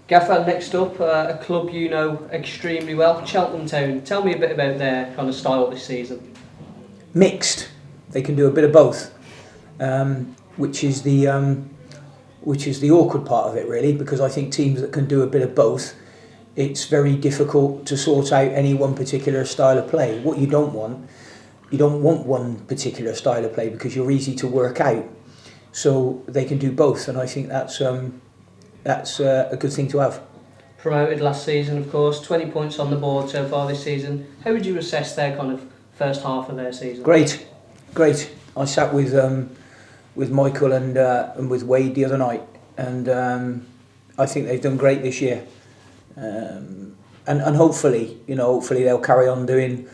Gaffer, next up, a club you know extremely well, Cheltenham Town. Tell me a bit about their kind of style this season. Mixed. They can do a bit of both, which is the awkward part of it, really, because I think teams that can do a bit of both, it's very difficult to sort out any one particular style of play. What you don't want one particular style of play because you're easy to work out. So they can do both, and I think that's a good thing to have. Promoted last season, of course, 20 points on the board so far this season. How would you assess their kind of first half of their season? Great. I sat with Michael and with Wade the other night, and I think they've done great this year. And hopefully they'll carry on doing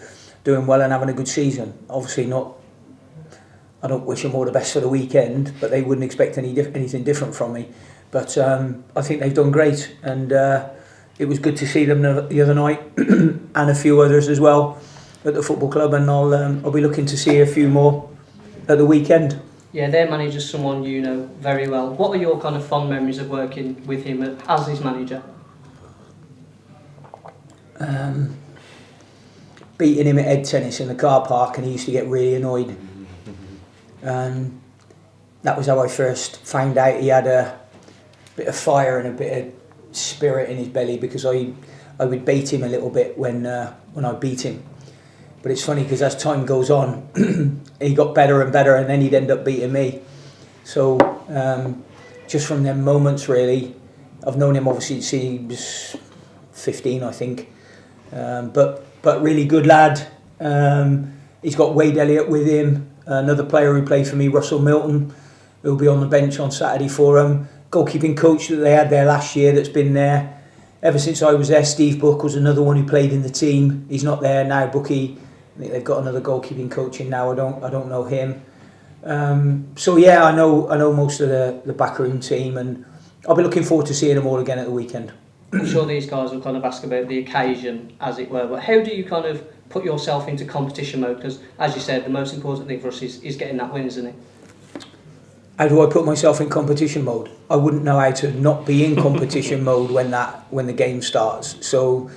well and having a good season. Obviously not. I don't wish them all the best for the weekend, but they wouldn't expect anything different from me. But I think they've done great, and it was good to see them the other night and a few others as well at the football club, and I'll be looking to see a few more at the weekend. Yeah, their manager's someone you know very well. What are your kind of fond memories of working with him as his manager? Beating him at head tennis in the car park, and he used to get really annoyed. That was how I first found out he had a bit of fire and a bit of spirit in his belly, because I would bait him a little bit when I beat him. But it's funny because as time goes on, he got better and better, and then he'd end up beating me. So just from them moments, really, I've known him obviously since he was 15, I think. But really good lad. He's got Wade Elliott with him, another player who played for me, Russell Milton, who'll be on the bench on Saturday for him. Goalkeeping coach that they had there last year that's been there ever since I was there. Steve Book was another one who played in the team. He's not there now, Bookie. I think they've got another goalkeeping coach in now. I don't know him. So yeah, I know most of the backroom team, and I'll be looking forward to seeing them all again at the weekend. I'm sure these guys will kind of ask about the occasion, as it were, but how do you kind of put yourself into competition mode? Because, as you said, the most important thing for us is getting that win, isn't it? How do I put myself in competition mode? I wouldn't know how to not be in competition mode when the game starts. So,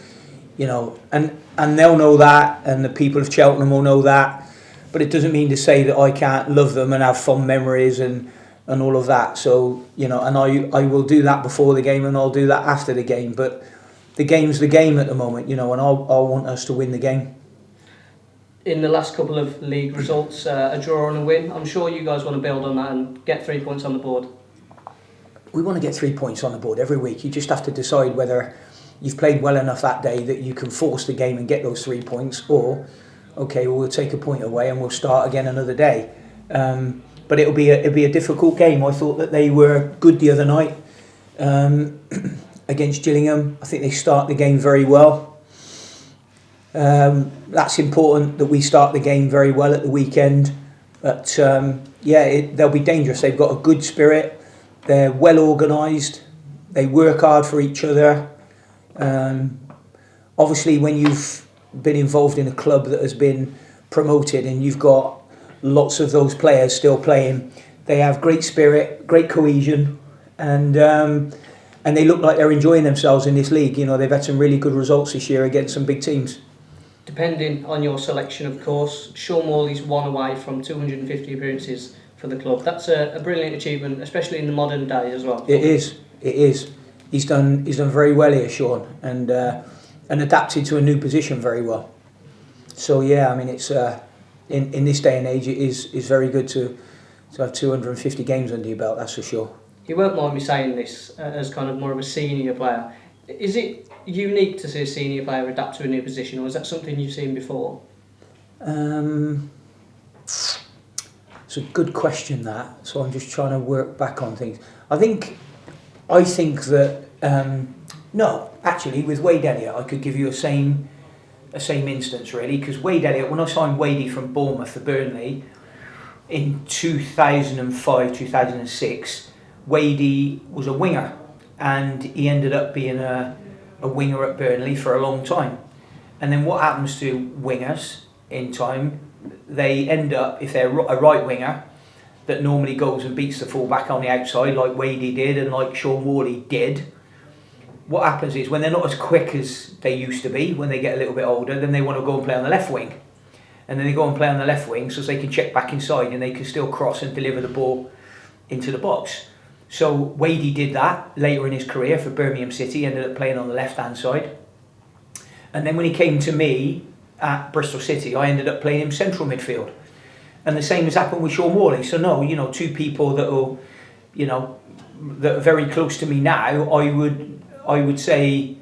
and they'll know that, and the people of Cheltenham will know that. But it doesn't mean to say that I can't love them and have fond memories and all of that. So, and I will do that before the game, and I'll do that after the game. But the game's the game at the moment, and I'll want us to win the game. In the last couple of league results, a draw and a win. I'm sure you guys want to build on that and get 3 points on the board. We want to get 3 points on the board every week. You just have to decide whether you've played well enough that day that you can force the game and get those 3 points, or, okay, well, we'll take a point away and we'll start again another day. But it'll be a difficult game. I thought that they were good the other night against Gillingham. I think they start the game very well. That's important that we start the game very well at the weekend. But they'll be dangerous. They've got a good spirit. They're well organised. They work hard for each other. Obviously, when you've been involved in a club that has been promoted and you've got lots of those players still playing, they have great spirit, great cohesion, and they look like they're enjoying themselves in this league. They've had some really good results this year against some big teams. Depending on your selection, of course, Sean Morley's one away from 250 appearances for the club. That's a brilliant achievement, especially in the modern day as well. It is. He's done very well here, Sean, and adapted to a new position very well. So yeah, I mean, it's in this day and age, it is very good to have 250 games under your belt. That's for sure. You won't mind me saying this as kind of more of a senior player. Is it unique to see a senior player adapt to a new position, or is that something you've seen before? It's a good question, that. So I'm just trying to work back on things. I think that no, actually, with Wade Elliott, I could give you a same instance, really, because Wade Elliott, when I signed Wadey from Bournemouth for Burnley in 2005, 2006, Wadey was a winger, and he ended up being a winger at Burnley for a long time. And then what happens to wingers in time? They end up, if they're a right winger that normally goes and beats the fullback on the outside like Wadey did and like Sean Morley did, what happens is when they're not as quick as they used to be, when they get a little bit older, then they want to go and play on the left wing. And then they go and play on the left wing so they can check back inside and they can still cross and deliver the ball into the box. So Wadey did that later in his career for Birmingham City, ended up playing on the left-hand side. And then when he came to me at Bristol City, I ended up playing him central midfield. And the same has happened with Sean Morley. So no, you know, two people that will, you know, that are very close to me now, I would say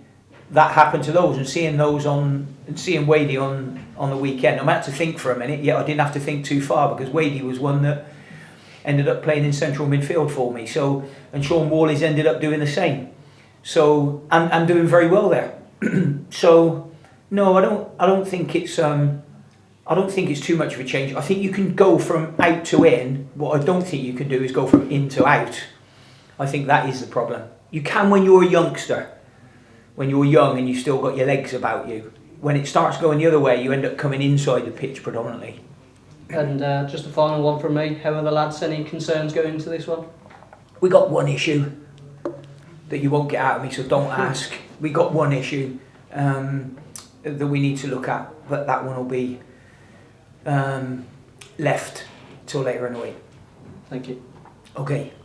that happened to those, and seeing Wadey on the weekend, I had to think for a minute, yet I didn't have to think too far because Wadey was one that ended up playing in central midfield for me. So, and Sean Morley's ended up doing the same. So, and doing very well there. So, no, I don't think it's too much of a change. I think you can go from out to in. What I don't think you can do is go from in to out. I think that is the problem. You can when you're a youngster, when you're young and you still got your legs about you. When it starts going the other way, you end up coming inside the pitch predominantly. And just a final one from me. How are the lads? Any concerns going into this one? We got one issue that you won't get out of me, so don't ask. We got one issue that we need to look at, but that one will be left till later in the week. Thank you. Okay.